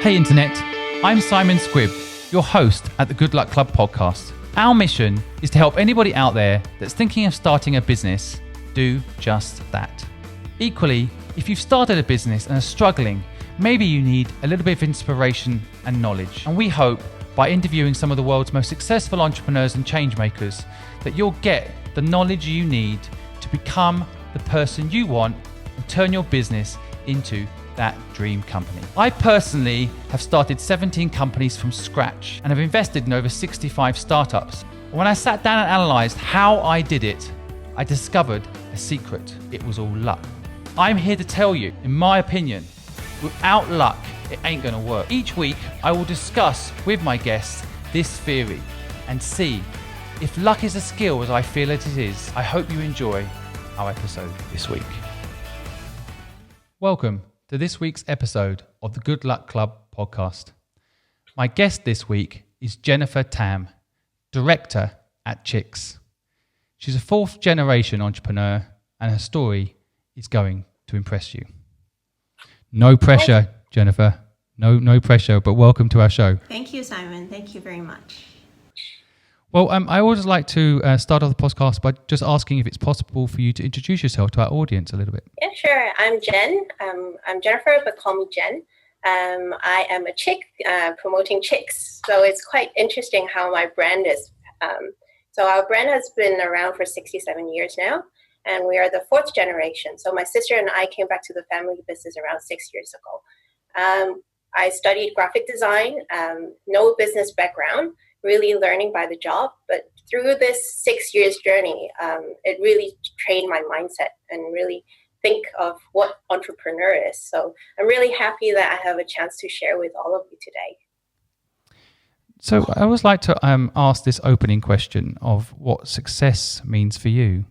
Hey Internet, I'm simonsquibb, your host at the Good Luck Club podcast. Our mission is to help anybody out there that's thinking of starting a business do just that. Equally, if you've started a business and are struggling, maybe you need a little bit of inspiration and knowledge. And we hope by interviewing some of the world's most successful entrepreneurs and change makers that you'll get the knowledge you need to become the person you want and turn your business into that dream company. I personally have started 17 companies from scratch and have invested in over 65 startups. When I sat down and analysed how I did it, I discovered a secret. It was all luck. I'm here to tell you, in my opinion, without luck, it ain't gonna work. Each week, I will discuss with my guests this theory and see if luck is a skill as I feel it is. I hope you enjoy our episode this week. Welcome to this week's episode of the Good Luck Club podcast. My guest this week is Jennifer Tam, director at Chicks. She's a fourth generation entrepreneur and her story is going to impress you. No pressure, Jennifer. No pressure, but welcome to our show. Thank you, Simon. Thank you very much. Well, I always like to start off the podcast by just asking if it's possible for you to introduce yourself to our audience a little bit. Yeah, sure. I'm Jen. I'm Jennifer, but call me Jen. I am a chick promoting chicks. So it's quite interesting how my brand is. So our brand has been around for 67 years now, and we are the fourth generation. So my sister and I came back to the family business around 6 years ago. I studied graphic design, no business background, really learning by the job. But through this 6 years journey, it really trained my mindset and really think of what entrepreneur is. So I'm really happy that I have a chance to share with all of you today. So I always like to ask this opening question of what success means for you.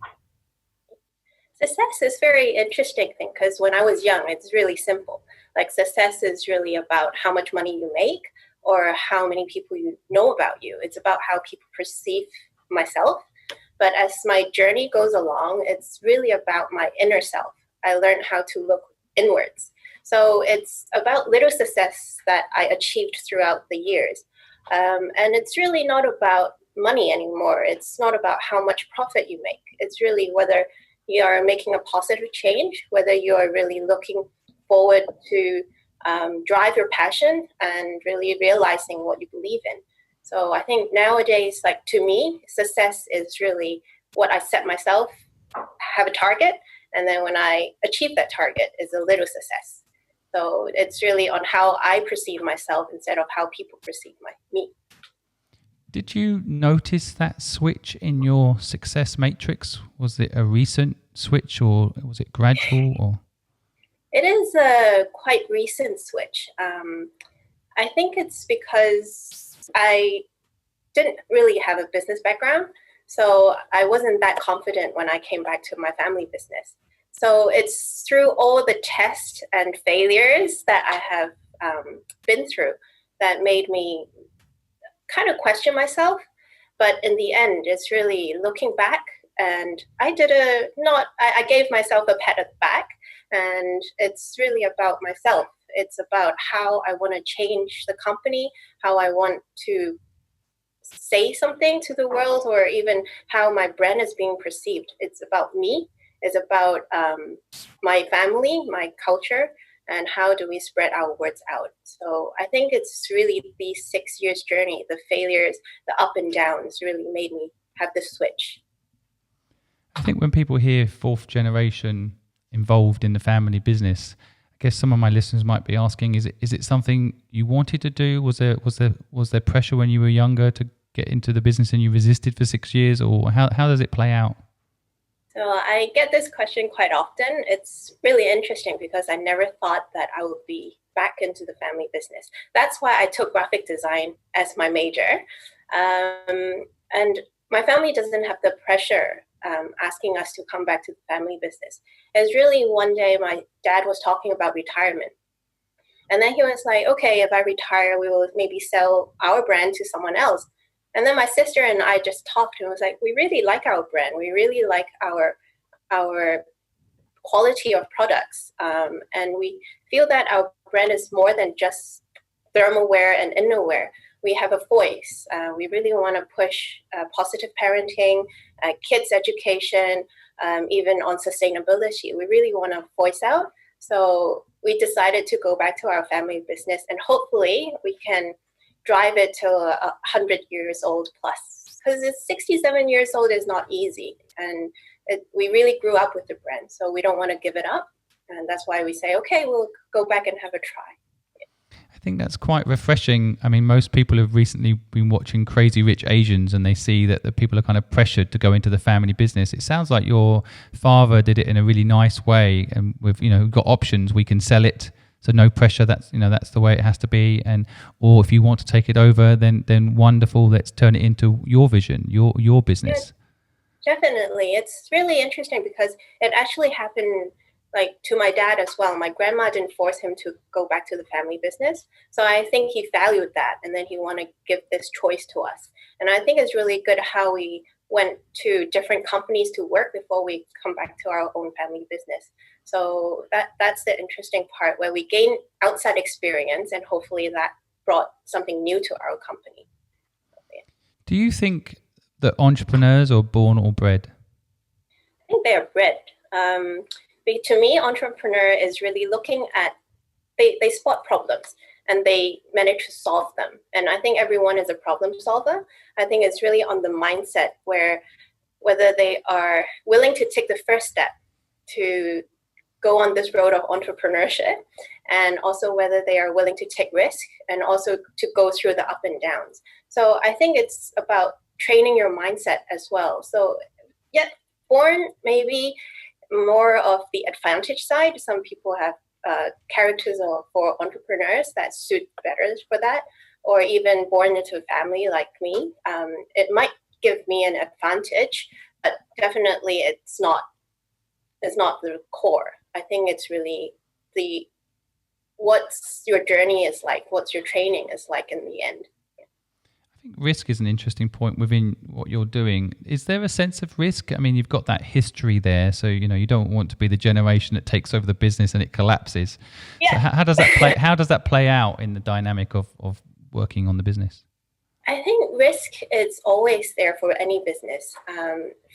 Success is a very interesting thing because when I was young, it's really simple. Like success is really about how much money you make or how many people you know about you. It's about how people perceive myself. But as my journey goes along, it's really about my inner self. I learned how to look inwards. So it's about little success that I achieved throughout the years. And it's really not about money anymore. It's not about how much profit you make. It's really whether you are making a positive change, whether you are really looking forward to drive your passion and really realizing what you believe in. So I think nowadays, like to me, success is really what I set myself, have a target, and then when I achieve that target is a little success. So it's really on how I perceive myself instead of how people perceive me. Did you notice that switch in your success matrix? Was it a recent switch or was it gradual? Or it is a quite recent switch. I think it's because I didn't really have a business background, so I wasn't that confident when I came back to my family business. So it's through all the tests and failures that I have been through that made me kind of question myself. But in the end, it's really looking back, and I gave myself a pat on the back, and it's really about myself. It's about how I want to change the company, how I want to say something to the world, or even how my brand is being perceived. It's about me. It's about my family, my culture, and how do we spread our words out. So I think it's really the 6 years journey, the failures, the up and downs really made me have this switch. I think when people hear fourth generation involved in the family business, I guess some of my listeners might be asking, is it something you wanted to do? Was there pressure when you were younger to get into the business and you resisted for 6 years, or how does it play out? So I get this question quite often. It's really interesting because I never thought that I would be back into the family business. That's why I took graphic design as my major. And my family doesn't have the pressure asking us to come back to the family business. It's really one day my dad was talking about retirement. And then he was like, okay, if I retire, we will maybe sell our brand to someone else. And then my sister and I just talked and was like, we really like our brand. We really like our quality of products. And we feel that our brand is more than just thermal wear and innerwear, we have a voice. We really want to push positive parenting, kids education, even on sustainability. We really want to voice out. So we decided to go back to our family business, and hopefully we can drive it to 100 years old plus. Because it's 67 years old is not easy. And we really grew up with the brand. So we don't want to give it up. And that's why we say, okay, we'll go back and have a try. I think that's quite refreshing. I mean, most people have recently been watching Crazy Rich Asians, and they see that the people are kind of pressured to go into the family business. It sounds like your father did it in a really nice way, and with, got options. We can sell it, so no pressure. That's the way it has to be. And or if you want to take it over, then wonderful. Let's turn it into your vision, your business. Yeah, definitely, it's really interesting because it actually happened to my dad as well. My grandma didn't force him to go back to the family business. So I think he valued that. And then he wanted to give this choice to us. And I think it's really good how we went to different companies to work before we come back to our own family business. So that's the interesting part where we gain outside experience, and hopefully that brought something new to our company. Do you think that entrepreneurs are born or bred? I think they are bred. To me, entrepreneur is really looking at, they spot problems and they manage to solve them. And I think everyone is a problem solver. I think it's really on the mindset where whether they are willing to take the first step to go on this road of entrepreneurship, and also whether they are willing to take risk and also to go through the up and downs. So I think it's about training your mindset as well. So yet born maybe more of the advantage side. Some people have characters for entrepreneurs that suit better for that, or even born into a family like me. It might give me an advantage, but definitely it's not the core. I think it's really what's your journey is like, what's your training is like in the end. I think risk is an interesting point within what you're doing. Is there a sense of risk? I mean, you've got that history there, so you don't want to be the generation that takes over the business and it collapses. Yeah. So how does that play? How does that play out in the dynamic of working on the business? I think risk is always there for any business.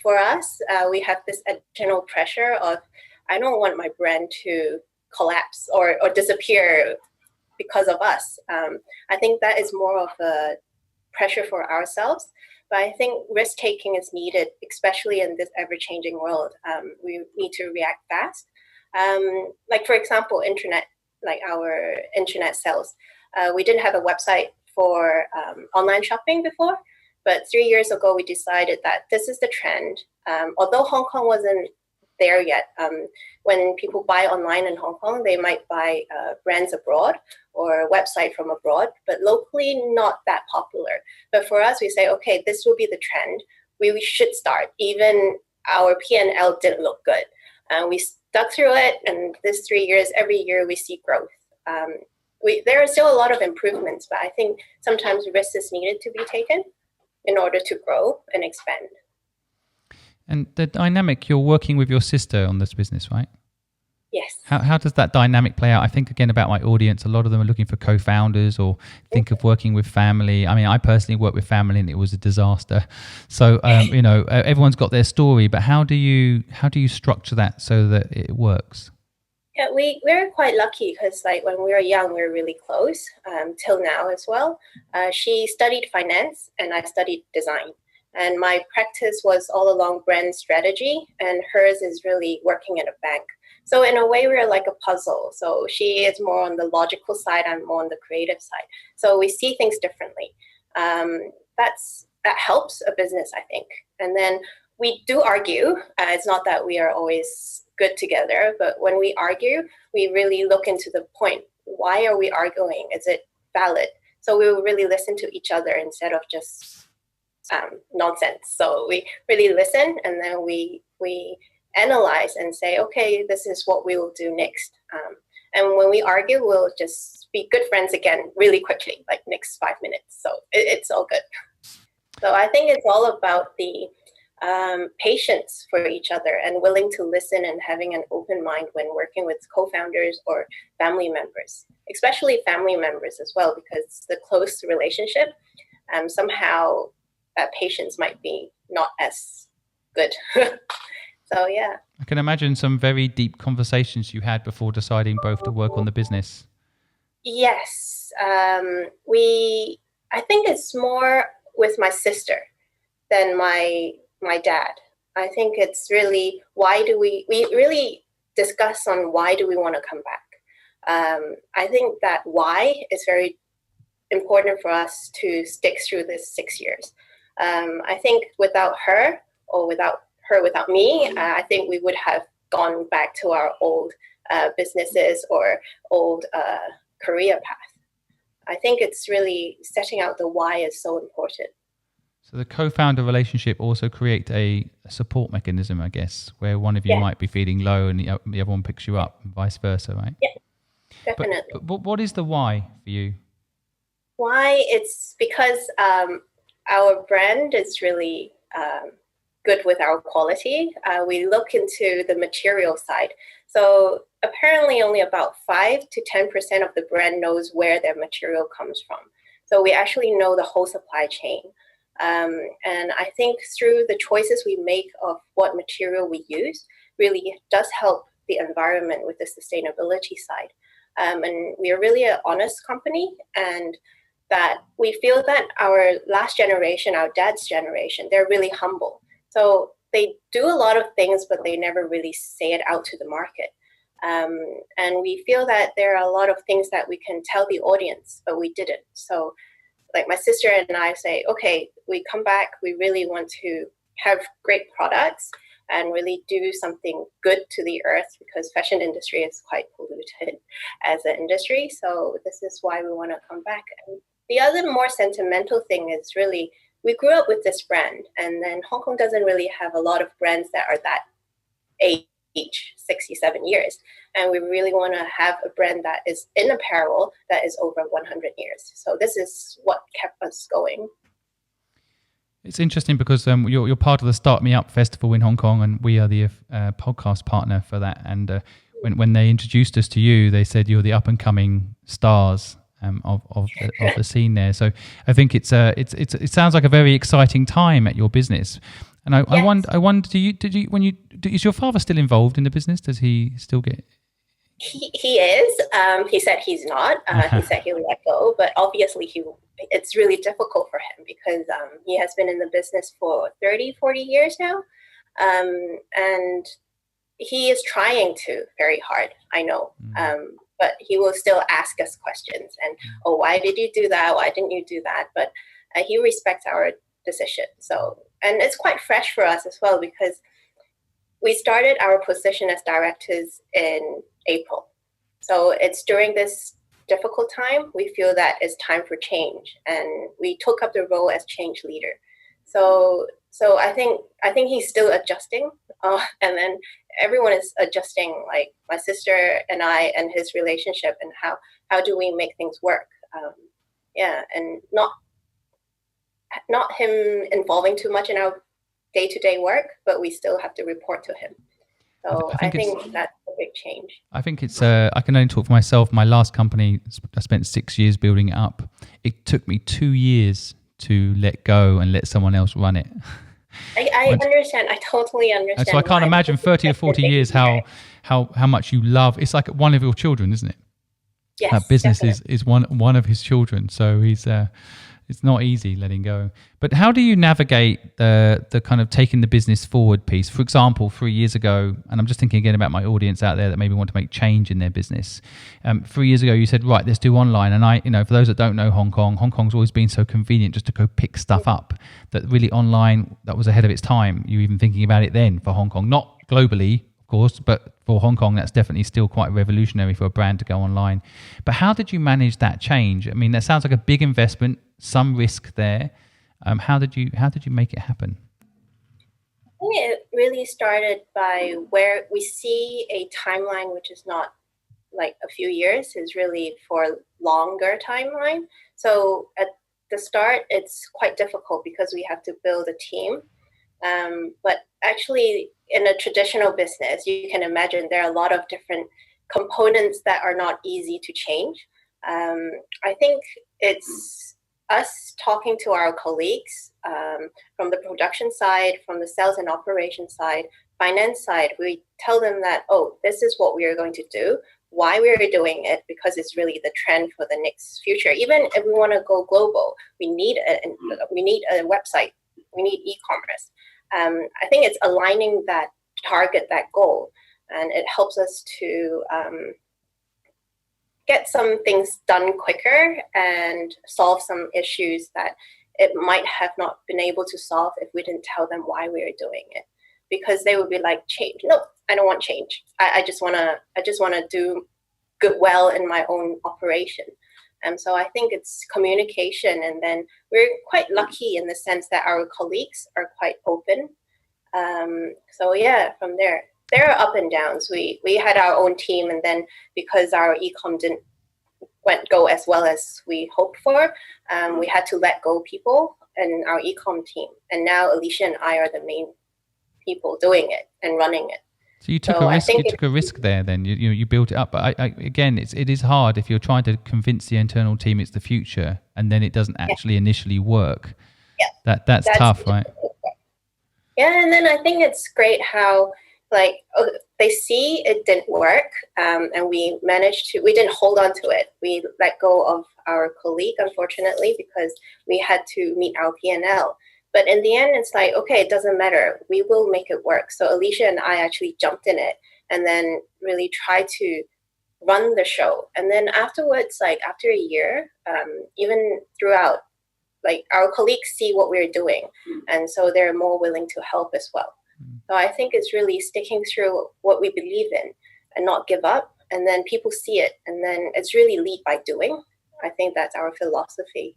For us, we have this additional pressure of, I don't want my brand to collapse or disappear because of us. I think that is more of a pressure for ourselves, but I think risk taking is needed, especially in this ever-changing world. We need to react fast. For example, internet, our internet sales. We didn't have a website for online shopping before, but 3 years ago we decided that this is the trend. Although Hong Kong wasn't there yet, when people buy online in Hong Kong, they might buy brands abroad or a website from abroad, but locally not that popular. But for us, we say, okay, this will be the trend. We should start. Even our P&L didn't look good. We stuck through it, and this 3 years, every year we see growth. There are still a lot of improvements, but I think sometimes risk is needed to be taken in order to grow and expand. And the dynamic, you're working with your sister on this business, right? Yes. How does that dynamic play out? I think, again, about my audience, a lot of them are looking for co-founders or think of working with family. I mean, I personally work with family and it was a disaster. So, everyone's got their story, but how do you structure that so that it works? Yeah, we're quite lucky because when we were young, we were really close till now as well. She studied finance and I studied design. And my practice was all along brand strategy, and hers is really working at a bank. So in a way, we're like a puzzle. So she is more on the logical side, I'm more on the creative side. So we see things differently. That helps a business, I think. And then we do argue. It's not that we are always good together, but when we argue, we really look into the point. Why are we arguing? Is it valid? So we will really listen to each other instead of just nonsense. So we really listen, and then we analyze and say, okay, this is what we will do next. And when we argue, we'll just be good friends again really quickly, next 5 minutes. So it's all good. So I think it's all about the patience for each other and willing to listen and having an open mind when working with co-founders or family members, especially family members as well, because the close relationship, somehow that patience might be not as good. So, yeah. I can imagine some very deep conversations you had before deciding both to work on the business. Yes. I think it's more with my sister than my dad. I think it's really, we really discuss on why do we want to come back. I think that why is very important for us to stick through this 6 years. I think without her or without me, I think we would have gone back to our old businesses or old career path. I think it's really setting out the why is so important. So the co-founder relationship also create a support mechanism, I guess, where one of you might be feeling low and the other one picks you up, and vice versa, right? Yeah, definitely. But what is the why for you? Why? It's because our brand is really good with our quality. We look into the material side. So apparently only about 5 to 10% of the brand knows where their material comes from. So we actually know the whole supply chain. And I think through the choices we make of what material we use really does help the environment with the sustainability side. And we are really an honest company, and that we feel that our last generation, our dad's generation, they're really humble. So they do a lot of things, but they never really say it out to the market. And we feel that there are a lot of things that we can tell the audience, but we didn't. So like my sister and I say, okay, we come back, we really want to have great products and really do something good to the earth, because fashion industry is quite polluted as an industry. So this is why we want to come back. And the other more sentimental thing is really, we grew up with this brand, and then Hong Kong doesn't really have a lot of brands that are that age, 67 years. And we really want to have a brand that is in apparel that is over 100 years. So this is what kept us going. It's interesting because you're part of the Start Me Up Festival in Hong Kong, and we are the podcast partner for that. And when they introduced us to you, they said you're the up and coming stars of the scene there. So I think it sounds like a very exciting time at your business. And I wonder, is your father still involved in the business? Does he still get? He is. He said he's not. He said he'll let go, but obviously it's really difficult for him because he has been in the business for 30, 40 years now. And he is trying to very hard, I know. But he will still ask us questions and, why did you do that? Why didn't you do that? But he respects our decision. So, and it's quite fresh for us as well, because we started our position as directors in April. So it's during this difficult time, we feel that it's time for change, and we took up the role as change leader. So I think he's still adjusting, and then everyone is adjusting, like my sister and I, and his relationship, and how do we make things work? And not him involving too much in our day-to-day work, but we still have to report to him. So I think that's a big change. I think it's, I can only talk for myself. My last company, I spent 6 years building it up. It took me 2 years to let go and let someone else run it. I understand. I totally understand. So I can't imagine 30 or 40 years how much you love. It's like one of your children, isn't it? Yes, that business is one of his children. So he's it's not easy letting go. But how do you navigate the kind of taking the business forward piece? For example, 3 years ago, and I'm just thinking again about my audience out there that maybe want to make change in their business. 3 years ago, you said, right, let's do online. And for those that don't know Hong Kong's always been so convenient just to go pick stuff up, that really online, that was ahead of its time. You were even thinking about it then for Hong Kong, not globally, of course, but for Hong Kong, that's definitely still quite revolutionary for a brand to go online. But how did you manage that change? I mean, that sounds like a big investment, some risk there. How did you make it happen? I think it really started by where we see a timeline, which is not like a few years, is really for longer timeline. So at the start, it's quite difficult because we have to build a team. But actually, in a traditional business, you can imagine there are a lot of different components that are not easy to change. I think it's us talking to our colleagues from the production side, from the sales and operation side, finance side. We tell them that, oh, this is what we are going to do, why we are doing it, because it's really the trend for the next future. Even if we want to go global, we need a website, we need e-commerce. I think it's aligning that target, that goal, and it helps us to get some things done quicker and solve some issues that it might have not been able to solve if we didn't tell them why we are doing it. Because they would be like, change. No, I don't want change. I just wanna do good well in my own operation. And so I think it's communication, and then we're quite lucky in the sense that our colleagues are quite open. So yeah, from there are up and downs. We had our own team, and then because our e-com didn't go as well as we hoped for, we had to let go people in our e-com team. And now Alicia and I are the main people doing it and running it. So you took a risk. You took a risk there. Then you built it up. But again, it is hard if you're trying to convince the internal team it's the future, and then it doesn't actually initially work. Yeah, that's tough, right? Yeah, and then I think it's great how they see it didn't work, and we didn't hold on to it. We let go of our colleague, unfortunately, because we had to meet our P&L. But in the end, it's like, okay, it doesn't matter. We will make it work. So Alicia and I actually jumped in it and then really tried to run the show. And then afterwards, after a year, even throughout, our colleagues see what we're doing. And so they're more willing to help as well. So I think it's really sticking through what we believe in and not give up. And then people see it. And then it's really lead by doing. I think that's our philosophy.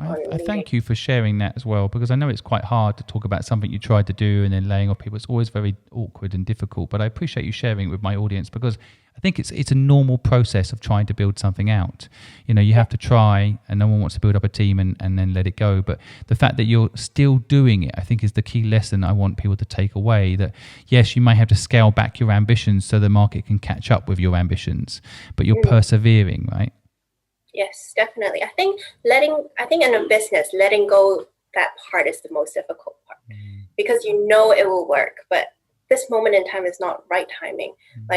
I thank you for sharing that as well, because I know it's quite hard to talk about something you tried to do and then laying off people. It's always very awkward and difficult, but I appreciate you sharing it with my audience, because I think it's a normal process of trying to build something out. You have to try, and no one wants to build up a team and then let it go. But the fact that you're still doing it, I think, is the key lesson I want people to take away, that yes, you may have to scale back your ambitions so the market can catch up with your ambitions, but you're persevering, right? Yes, definitely. I think in a business, letting go that part is the most difficult part, because it will work, but this moment in time is not right timing.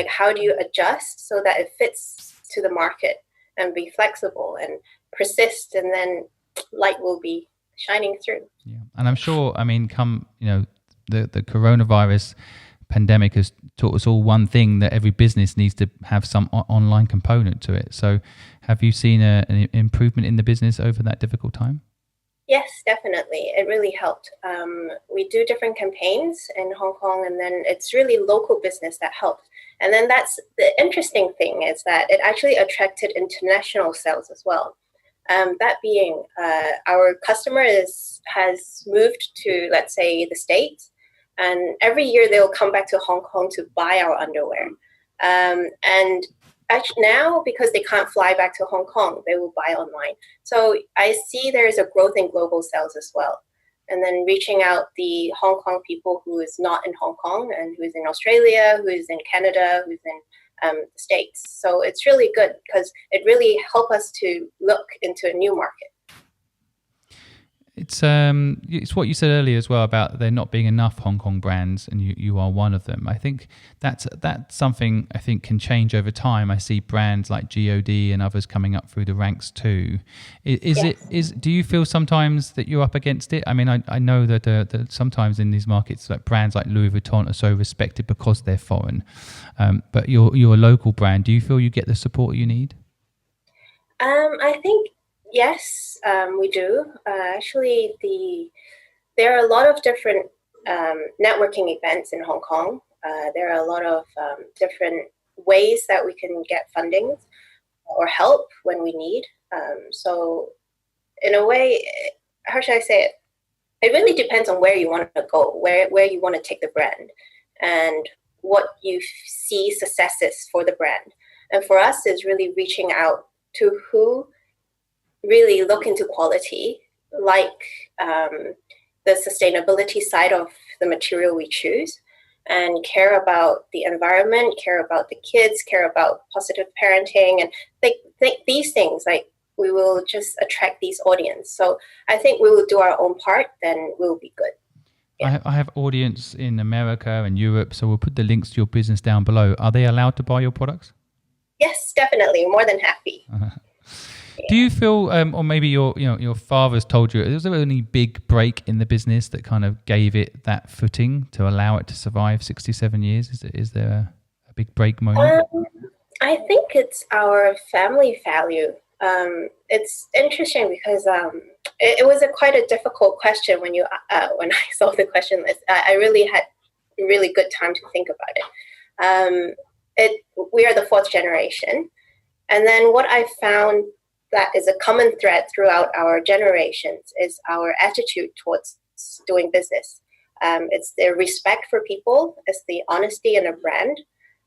How do you adjust so that it fits to the market and be flexible and persist, and then light will be shining through. Yeah, and I'm sure, come, the coronavirus pandemic has taught us all one thing, that every business needs to have some online component to it. So have you seen an improvement in the business over that difficult time? Yes, definitely. It really helped. We do different campaigns in Hong Kong, and then it's really local business that helped. And then that's the interesting thing, is that it actually attracted international sales as well. That being, our customer has moved to, let's say, the States, and every year they'll come back to Hong Kong to buy our underwear. And actually now, because they can't fly back to Hong Kong, they will buy online. So I see there's a growth in global sales as well. And then reaching out the Hong Kong people who is not in Hong Kong, and who is in Australia, who is in Canada, who's in the States. So it's really good, because it really helps us to look into a new market. It's what you said earlier as well about there not being enough Hong Kong brands, and you are one of them. I think that's something I think can change over time. I see brands like GOD and others coming up through the ranks too. Do you feel sometimes that you're up against it? I mean, I know that sometimes in these markets, like brands like Louis Vuitton are so respected because they're foreign, but you're a local brand. Do you feel you get the support you need? I think yes, we do. Actually, there are a lot of different networking events in Hong Kong. There are a lot of different ways that we can get funding or help when we need. So in a way, how should I say it? It really depends on where you want to go, where you want to take the brand, and what you see successes for the brand. And for us, is really reaching out to who really look into quality, like the sustainability side of the material we choose, and care about the environment, care about the kids, care about positive parenting, and think these things, like we will just attract these audience. So I think we will do our own part, then we'll be good. Yeah. I have audience in America and Europe, so we'll put the links to your business down below. Are they allowed to buy your products? Yes, definitely. More than happy. Yeah. Do you feel, or maybe your father's told you, is there any big break in the business that kind of gave it that footing to allow it to survive 67 years? Is there a big break moment? I think it's our family value. It's interesting because it was quite a difficult question when I saw the question list. I really had a really good time to think about it. We are the fourth generation, and then what I found that is a common thread throughout our generations is our attitude towards doing business. It's the respect for people, it's the honesty in a brand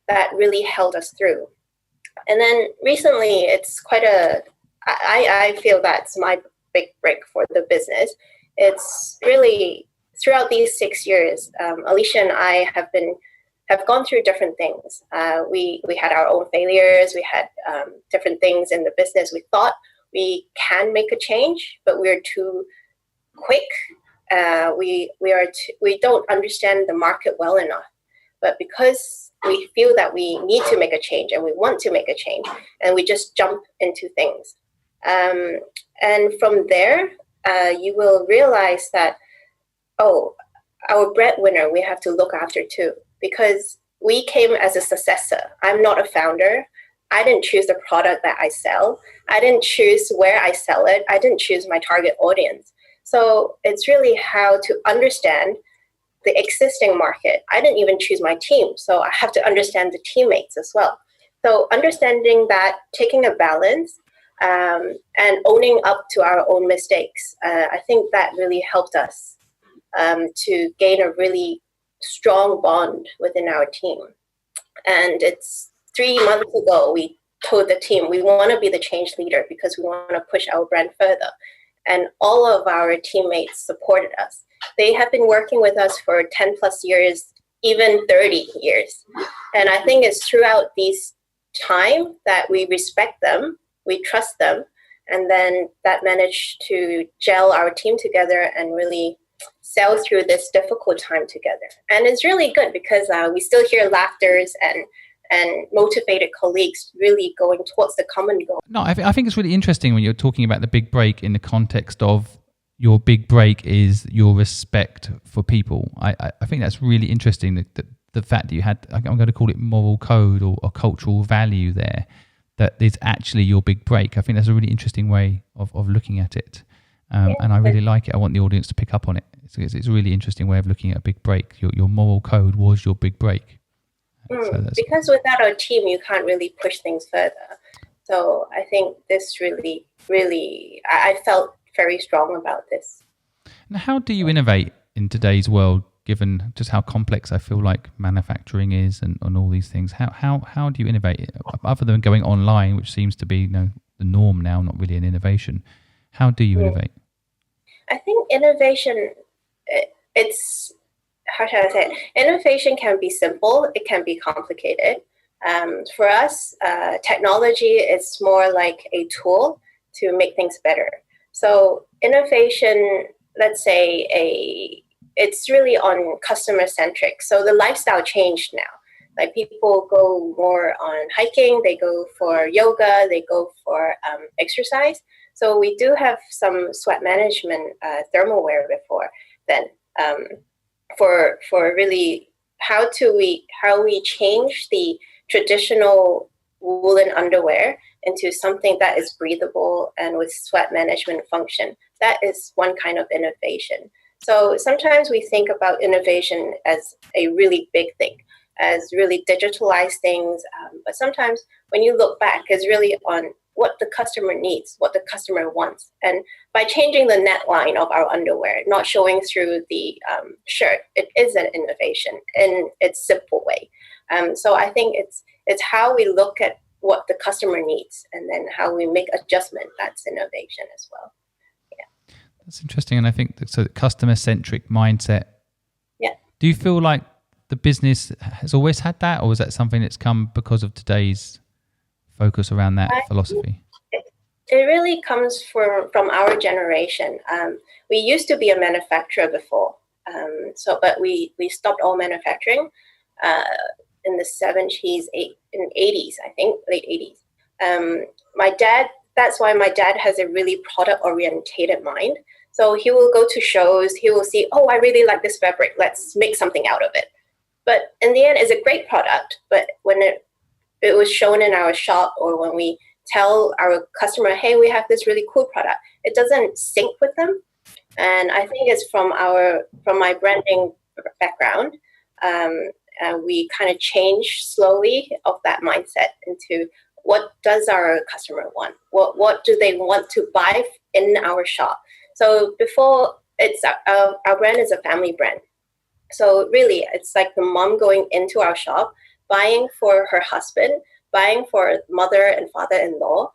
that really held us through. And then recently, it's I feel that's my big break for the business. It's really throughout these 6 years, Alicia and I have gone through different things. We had our own failures. We had different things in the business. We thought we can make a change, but we're too quick. We don't understand the market well enough. But because we feel that we need to make a change and we want to make a change, and we just jump into things. And from there, you will realize that, our breadwinner we have to look after too, because we came as a successor. I'm not a founder. I didn't choose the product that I sell. I didn't choose where I sell it. I didn't choose my target audience. So it's really how to understand the existing market. I didn't even choose my team, so I have to understand the teammates as well. So understanding that, taking a balance, and owning up to our own mistakes, I think that really helped us to gain a really strong bond within our team. And it's 3 months ago, we told the team we want to be the change leader because we want to push our brand further. And all of our teammates supported us. They have been working with us for 10 plus years, even 30 years. And I think it's throughout these time that we respect them, we trust them, and then that managed to gel our team together and really sail through this difficult time together. And it's really good because we still hear laughters and motivated colleagues really going towards the common goal. No, I think it's really interesting when you're talking about the big break in the context of your big break is your respect for people. I think that's really interesting, that the fact that you had, I'm going to call it moral code or a cultural value there, that is actually your big break. I think that's a really interesting way of looking at it. And I really like it. I want the audience to pick up on it. It's a really interesting way of looking at a big break. Your moral code was your big break. Because without our team, you can't really push things further. So I think this really, really, I felt very strong about this. Now, how do you innovate in today's world, given just how complex I feel like manufacturing is and all these things? How do you innovate, other than going online, which seems to be the norm now, not really an innovation? How do you innovate? I think innovation, it's, how should I say it? Innovation can be simple, it can be complicated. For us, technology is more like a tool to make things better. So innovation, let's say it's really on customer centric. So the lifestyle changed now. Like people go more on hiking, they go for yoga, they go for exercise. So we do have some sweat management thermal wear before then. For really how we change the traditional woolen underwear into something that is breathable and with sweat management function. That is one kind of innovation. So sometimes we think about innovation as a really big thing, as really digitalized things. But sometimes when you look back, it's really on what the customer needs, what the customer wants. And by changing the neckline of our underwear, not showing through the shirt, it is an innovation in its simple way. So I think it's how we look at what the customer needs and then how we make adjustment. That's innovation as well. Yeah. That's interesting. And I think so the customer centric mindset. Yeah. Do you feel like the business has always had that, or is that something that's come because of today's focus around that philosophy? It really comes from our generation. We used to be a manufacturer before, but we stopped all manufacturing in the 70s, in 80s, I think, late 80s. That's why my dad has a really product-orientated mind. So he will go to shows, he will see, oh, I really like this fabric, let's make something out of it. But in the end, it's a great product. But when it was shown in our shop, or when we tell our customer, hey, we have this really cool product, it doesn't sync with them. And I think it's from my branding background. We kind of change slowly of that mindset into what does our customer want? What do they want to buy in our shop? So before, it's our brand is a family brand. So really, it's like the mom going into our shop, buying for her husband, buying for mother and father-in-law,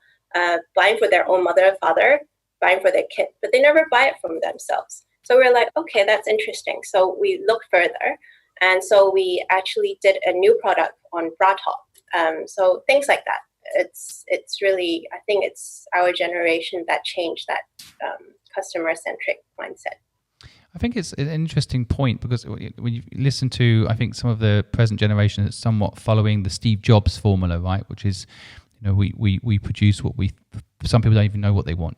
buying for their own mother and father, buying for their kid, but they never buy it from themselves. So we're like, okay, that's interesting. So we look further. And so we actually did a new product on bra top. So things like that. It's really, I think it's our generation that changed that customer-centric mindset. I think it's an interesting point, because when you listen to, I think, some of the present generation is somewhat following the Steve Jobs formula, right? Which is, we produce what some people don't even know what they want.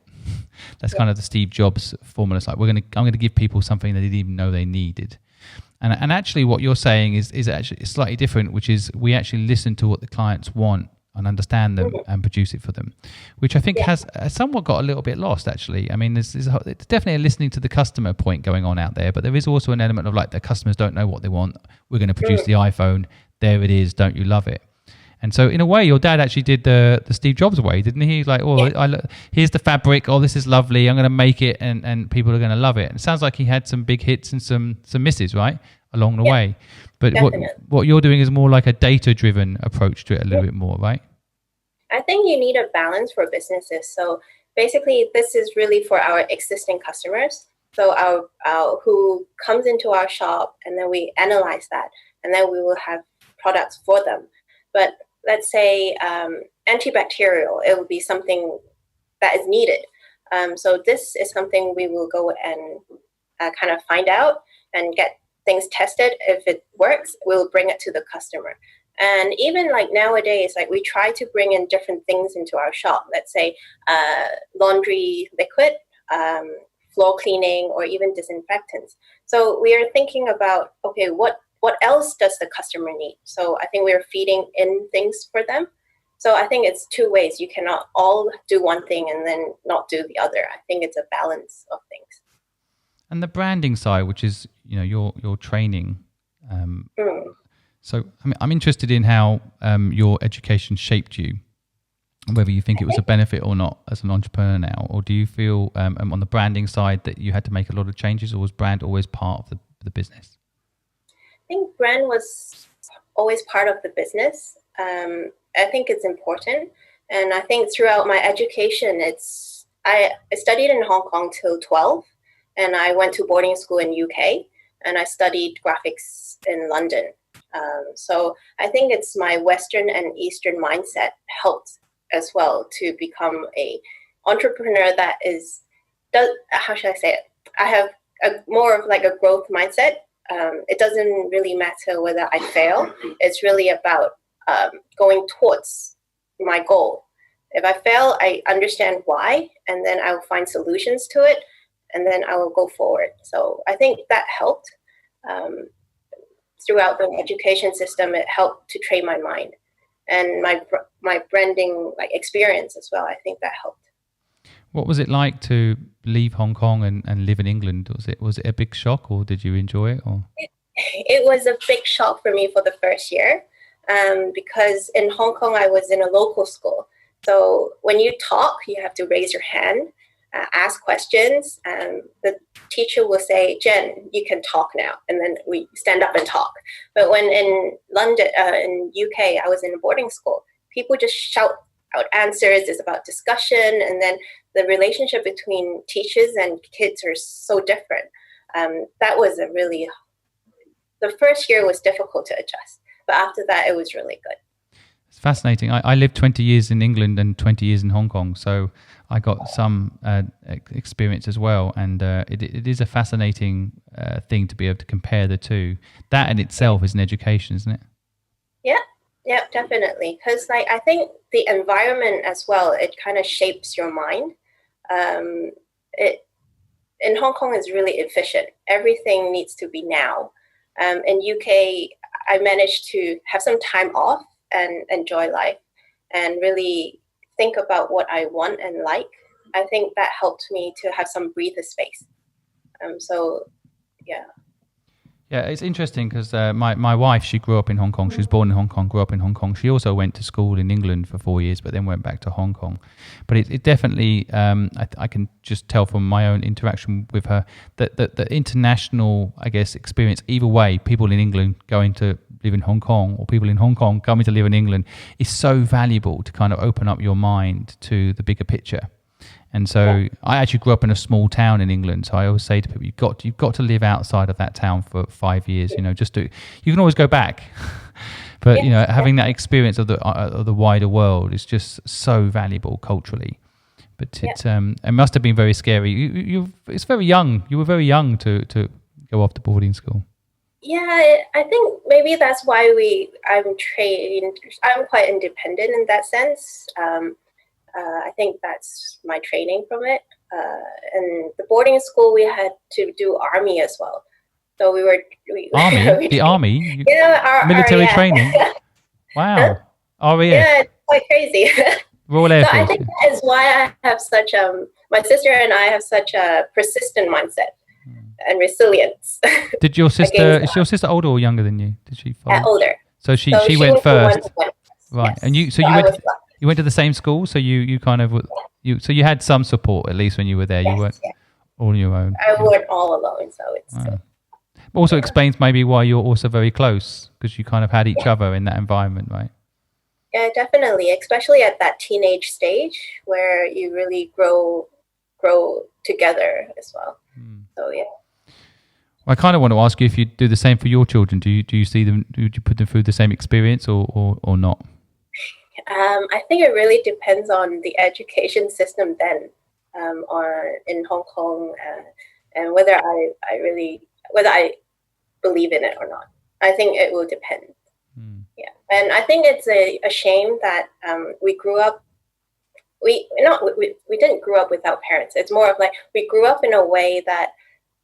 That's kind of the Steve Jobs formula. It's like, I'm going to give people something they didn't even know they needed. And actually what you're saying is actually slightly different, which is we actually listen to what the clients want and understand them and produce it for them, which I think has somewhat got a little bit lost, actually. I mean, it's definitely a listening to the customer point going on out there, but there is also an element of like the customers don't know what they want. We're going to produce the iPhone. There it is. Don't you love it? And so in a way, your dad actually did the Steve Jobs way, didn't he? Like, here's the fabric. Oh, this is lovely. I'm going to make it and people are going to love it. And it sounds like he had some big hits and some misses, right, along the way. But what you're doing is more like a data-driven approach to it a little bit more, right? I think you need a balance for businesses. So basically, this is really for our existing customers. So our who comes into our shop, and then we analyze that, and then we will have products for them. But let's say antibacterial, it will be something that is needed. So this is something we will go and kind of find out and get things tested. If it works, we'll bring it to the customer. And even like nowadays, like we try to bring in different things into our shop. Let's say laundry liquid, floor cleaning, or even disinfectants. So we are thinking about, okay, what else does the customer need? So I think we're feeding in things for them. So I think it's two ways. You cannot all do one thing and then not do the other. I think it's a balance of things. And the branding side, which is, your training. So I'm interested in how your education shaped you, whether you think it was a benefit or not as an entrepreneur now, or do you feel on the branding side that you had to make a lot of changes, or was brand always part of the business? I think brand was always part of the business. I think it's important. And I think throughout my education, I studied in Hong Kong till 12, and I went to boarding school in UK, and I studied graphics in London. So I think it's my Western and Eastern mindset helped as well to become a entrepreneur that how should I say it? I have more of like a growth mindset. It doesn't really matter whether I fail. It's really about going towards my goal. If I fail, I understand why, and then I will find solutions to it, and then I will go forward. So I think that helped. Throughout the education system, it helped to train my mind, and my branding experience as well. I think that helped. What was it like to leave Hong Kong and live in England? Was it a big shock, or did you enjoy it? Or it was a big shock for me for the first year, because in Hong Kong I was in a local school. So when you talk, you have to raise your hand, ask questions, and the teacher will say, "Jen, you can talk now," and then we stand up and talk. But when in London, in UK, I was in a boarding school, people just shout out answers. It's about discussion, and then the relationship between teachers and kids are so different. That was the first year was difficult to adjust, but after that, it was really good. It's fascinating. I lived 20 years in England and 20 years in Hong Kong, so I got some experience as well. And it is a fascinating thing to be able to compare the two. That in itself is an education, isn't it? Yeah, definitely. Because I think the environment as well, it kind of shapes your mind. In Hong Kong, is really efficient. Everything needs to be now. In UK, I managed to have some time off and enjoy life and really think about what I want and like. I think that helped me to have some breather space. Yeah, it's interesting because my wife, she grew up in Hong Kong. She was born in Hong Kong, grew up in Hong Kong. She also went to school in England for 4 years, but then went back to Hong Kong. But it definitely, I can just tell from my own interaction with her that the international, I guess, experience, either way, people in England going to live in Hong Kong or people in Hong Kong coming to live in England is so valuable to kind of open up your mind to the bigger picture. And so I actually grew up in a small town in England. So I always say to people, you've got to live outside of that town for 5 years. You can always go back, but having that experience of the wider world is just so valuable culturally. But it must have been very scary. It's very young. You were very young to go off to boarding school. Yeah, I think maybe that's why I'm trained. I'm quite independent in that sense. I think that's my training from it. And the boarding school, we had to do army as well. So Army? The army? Military training? Wow. Huh? RAF? Yeah, it's quite crazy. Royal Air Force. So I think that is why I have such, my sister and I have such a persistent mindset and resilience. Did your sister, is your sister older or younger than you? Did she follow? Older. So she went first. Right. Yes. And you went to the same school, so you kind of so you had some support at least when you were there. You weren't all on your own. I weren't all alone, so it's. Wow. Also explains maybe why you're also very close, because you kind of had each other in that environment, right? Yeah, definitely, especially at that teenage stage where you really grow together as well. So yeah. I kind of want to ask you if you do the same for your children. Do you see them? Do you put them through the same experience or not? I think it really depends on the education system then, or in Hong Kong, and whether I believe in it or not. I think it will depend. Yeah, and I think it's a shame that we grew up. We didn't grow up without parents. It's more of like we grew up in a way that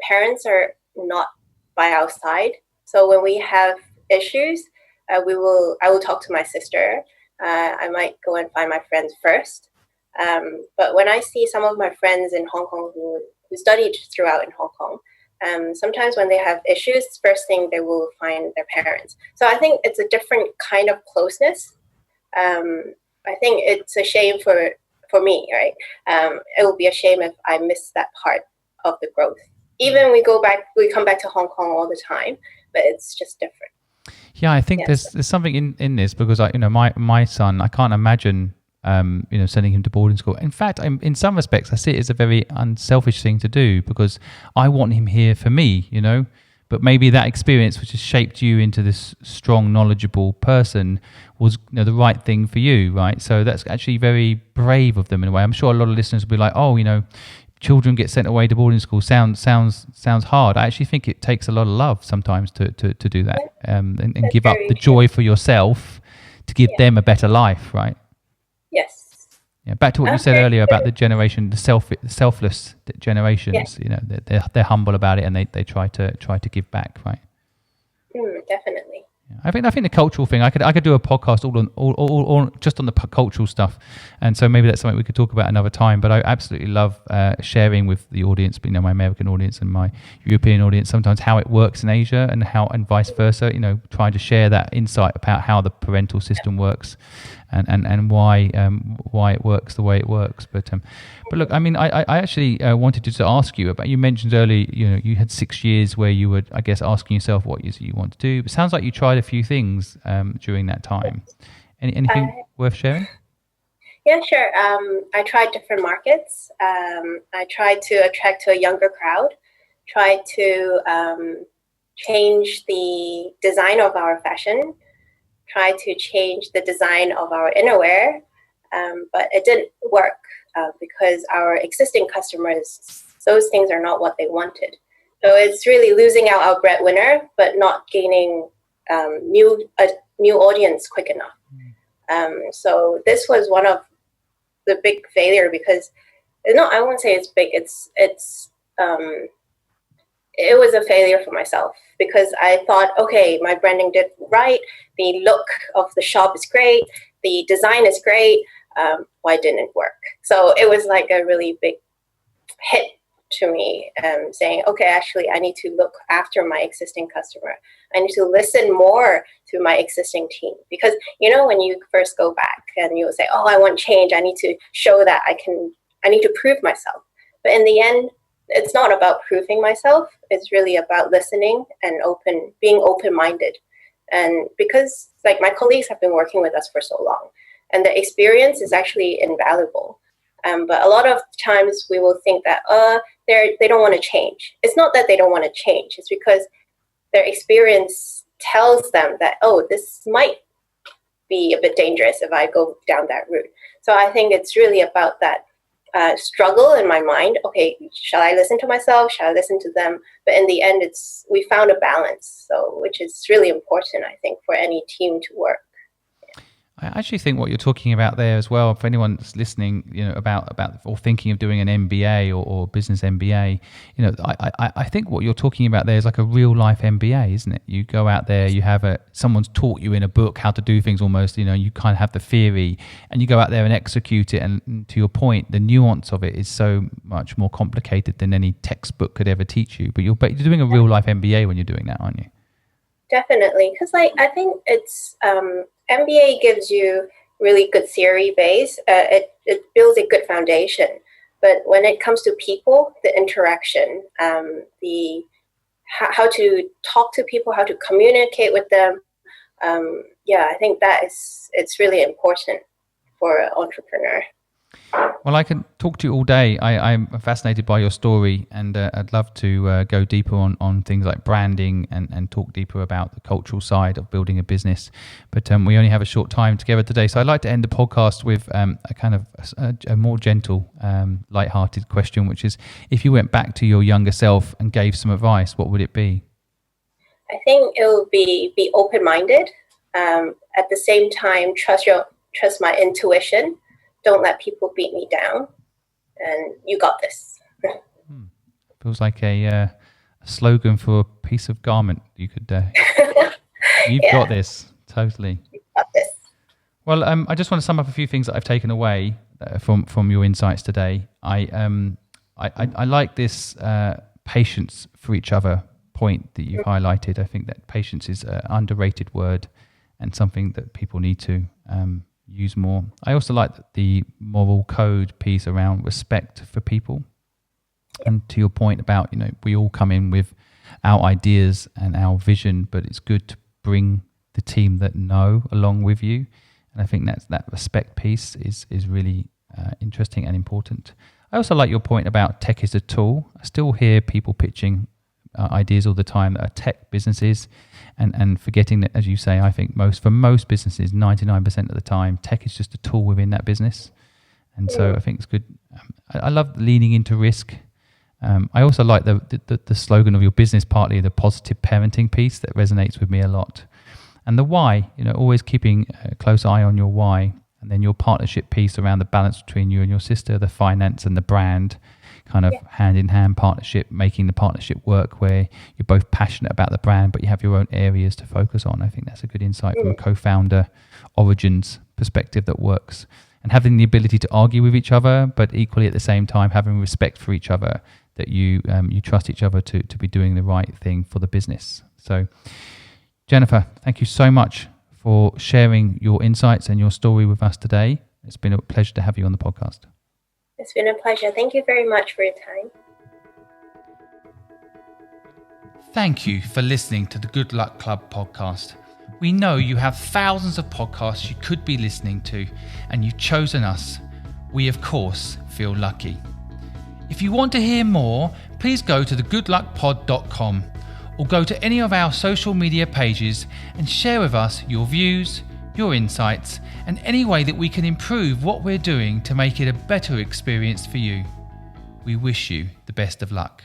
parents are not by our side. So when we have issues, I will talk to my sister. I might go and find my friends first. But when I see some of my friends in Hong Kong who studied throughout in Hong Kong, sometimes when they have issues, first thing they will find their parents. So I think it's a different kind of closeness. I think it's a shame for me, right? It will be a shame if I miss that part of the growth. Even we come back to Hong Kong all the time, but it's just different. Yeah, I think there's something in this because my son, I can't imagine sending him to boarding school. In fact, in some respects, I see it as a very unselfish thing to do because I want him here for me, But maybe that experience, which has shaped you into this strong, knowledgeable person, was the right thing for you, right? So that's actually very brave of them in a way. I'm sure a lot of listeners will be like, oh, children get sent away to boarding school. Sounds hard. I actually think it takes a lot of love sometimes to do that and give up the joy for yourself to give them a better life, right? Yes. Yeah. Back to what you said earlier about the generation, the selfless generations. They're humble about it and they try to give back, right? Definitely. I think the cultural thing. I could do a podcast all just on the cultural stuff, and so maybe that's something we could talk about another time. But I absolutely love sharing with the audience, my American audience and my European audience, sometimes how it works in Asia and vice versa. Trying to share that insight about how the parental system works, and why it works the way it works. But look, I actually wanted to ask you about. You mentioned earlier, you had 6 years where you were, I guess, asking yourself what you want to do. But it sounds like you tried a few things during that time. Anything worth sharing? Yeah, sure. I tried different markets. I tried to attract to a younger crowd, tried to change the design of our fashion, tried to change the design of our innerwear, but it didn't work because our existing customers, those things are not what they wanted. So it's really losing out our breadwinner, but not gaining new audience quick enough. So this was one of the big failure because I won't say it's big. It was a failure for myself because I thought, okay, my branding did right. The look of the shop is great. The design is great. Why didn't it work? So it was like a really big hit to me, saying, okay, actually, I need to look after my existing customer. I need to listen more to my existing team because, when you first go back and you'll say, oh, I want change. I need to show that I need to prove myself. But in the end, it's not about proving myself. It's really about listening and being open-minded. And because my colleagues have been working with us for so long and the experience is actually invaluable. But a lot of times we will think that they don't want to change. It's not that they don't want to change. It's because their experience tells them that, oh, this might be a bit dangerous if I go down that route. So I think it's really about that struggle in my mind. Okay, shall I listen to myself? Shall I listen to them? But in the end, we found a balance, which is really important, I think, for any team to work. I actually think what you're talking about there as well, for anyone that's listening, about or thinking of doing an MBA or business MBA, I think what you're talking about there is like a real life MBA, isn't it? You go out there, you have someone's taught you in a book how to do things almost, you kind of have the theory and you go out there and execute it. And to your point, the nuance of it is so much more complicated than any textbook could ever teach you. But you're doing a real life MBA when you're doing that, aren't you? Definitely, because I think it's MBA gives you really good theory base. It builds a good foundation. But when it comes to people, the interaction, how to talk to people, how to communicate with them, I think it's really important for an entrepreneur. Well, I can talk to you all day. I'm fascinated by your story, and I'd love to go deeper on things like branding and talk deeper about the cultural side of building a business. But we only have a short time together today, so I'd like to end the podcast with a kind of a more gentle, light-hearted question, which is, if you went back to your younger self and gave some advice, what would it be? I think it would be open-minded. At the same time, trust my intuition. Don't let people beat me down, and you got this. Feels like a slogan for a piece of garment. You could, you've got this, totally. You've got this. Well, I just want to sum up a few things that I've taken away from your insights today. I like this patience for each other point that you've highlighted. I think that patience is an underrated word and something that people need to use more. I also like the moral code piece around respect for people. And to your point about, we all come in with our ideas and our vision, but it's good to bring the team that know along with you. And I think that respect piece is really interesting and important. I also like your point about tech is a tool. I still hear people pitching ideas all the time that are tech businesses and forgetting that, as you say, I think for most businesses, 99% of the time, tech is just a tool within that business. And so I think it's good. I love leaning into risk. I also like the slogan of your business, partly the positive parenting piece that resonates with me a lot. And the why, always keeping a close eye on your why. And then your partnership piece around the balance between you and your sister, the finance and the brand, kind of hand-in-hand partnership, making the partnership work where you're both passionate about the brand, but you have your own areas to focus on. I think that's a good insight from a co-founder origins perspective that works. And having the ability to argue with each other, but equally at the same time having respect for each other, that you trust each other to be doing the right thing for the business. So, Jennifer, thank you so much for sharing your insights and your story with us today. It's been a pleasure to have you on the podcast. It's been a pleasure. Thank you very much for your time. Thank you for listening to the Good Luck Club podcast. We know you have thousands of podcasts you could be listening to, and you've chosen us. We, of course, feel lucky. If you want to hear more, please go to thegoodluckpod.com or go to any of our social media pages and share with us your views, your insights, and any way that we can improve what we're doing to make it a better experience for you. We wish you the best of luck.